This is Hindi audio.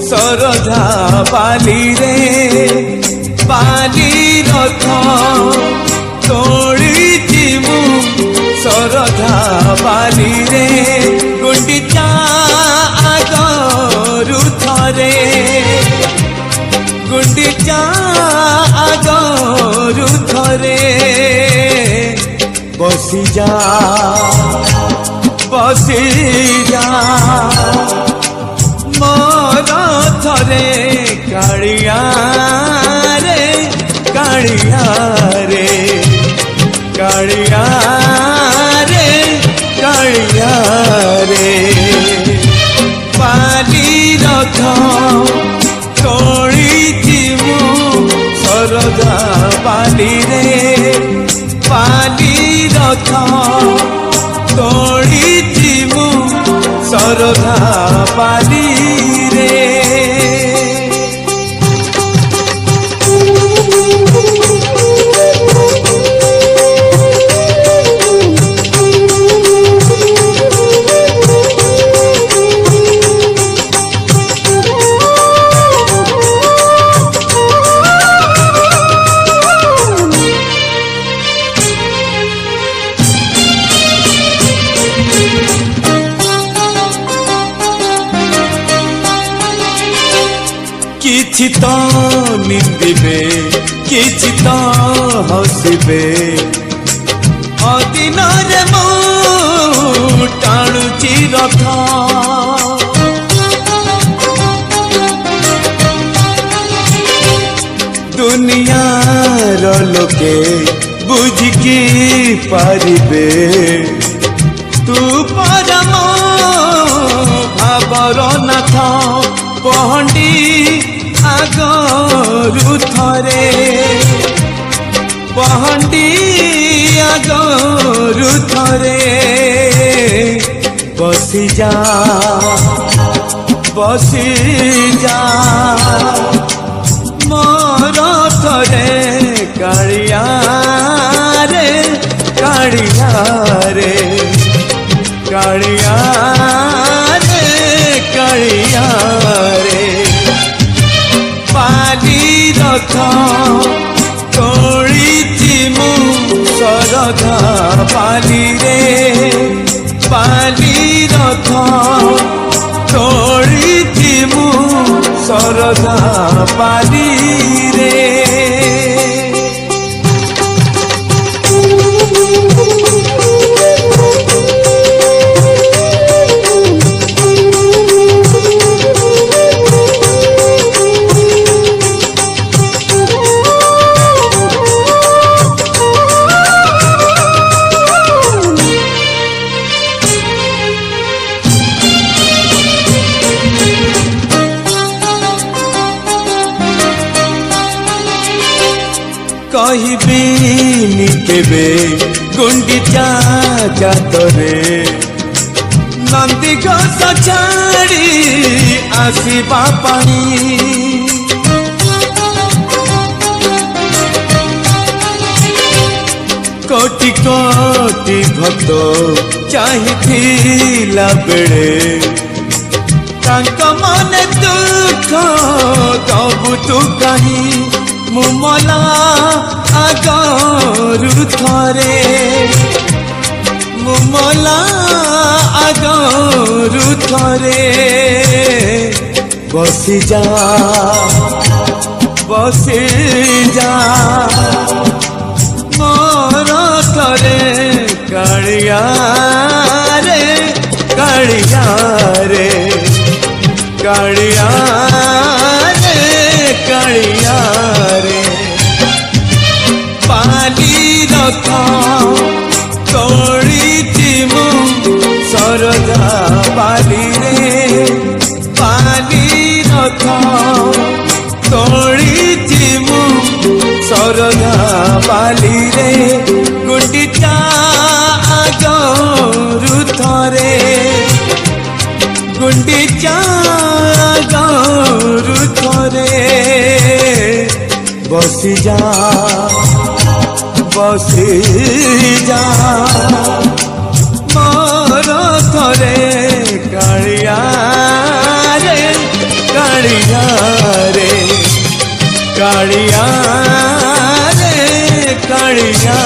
सरधा पाली रे पाली रथ तोड़ी मु सरधा पाली रे गुंडिचा आगरु थरे गुंडिचा आगरु थरे बसी जा मोर थरे कालिया रे कालिया रे कालिया रे कालिया रे पाली रथ तोड़ी मु सरधा पाली रे पाली रथ तोड़ी मु सरधा पाली रे किछि तो निंदिबे किछि तो हसिबे अदिन रे मु टाणुची रथ दुनिया रो लोके बुझिकी पारिबे तू परम भावर नाथ पहंडी आगरु थरे पहंडी आगरु थरे बसी जा मोर थरे कालिया रे कालिया रे कालिया रे कालिया रे पाली रथ तोड़ी मु सरधा पाली रे पाली रथ तोड़ी मु सरधा पाली रे कहिबिनी केबे गुंडिचा जातरे नंदी घोष छाड़ी आसीबा पानी कोटि कोटि भक्त चाहिथिला बेले तांक मने दुख दबु तू कहीं मुमला आगरु थरे मुमला आगरु थरे बसी जा मोर थरे कालिया रे कालिया रे कालिया रे कालिया रे पाली रथ तोड़ी बाली रे बाली रथ तोड़ी मु सरधा बाली रे गुंडिचा गौरु थरे गुंडिचा गौरु थरे बसी जा मोर थरे कालिया रे कालिया रे कालिया रे कालिया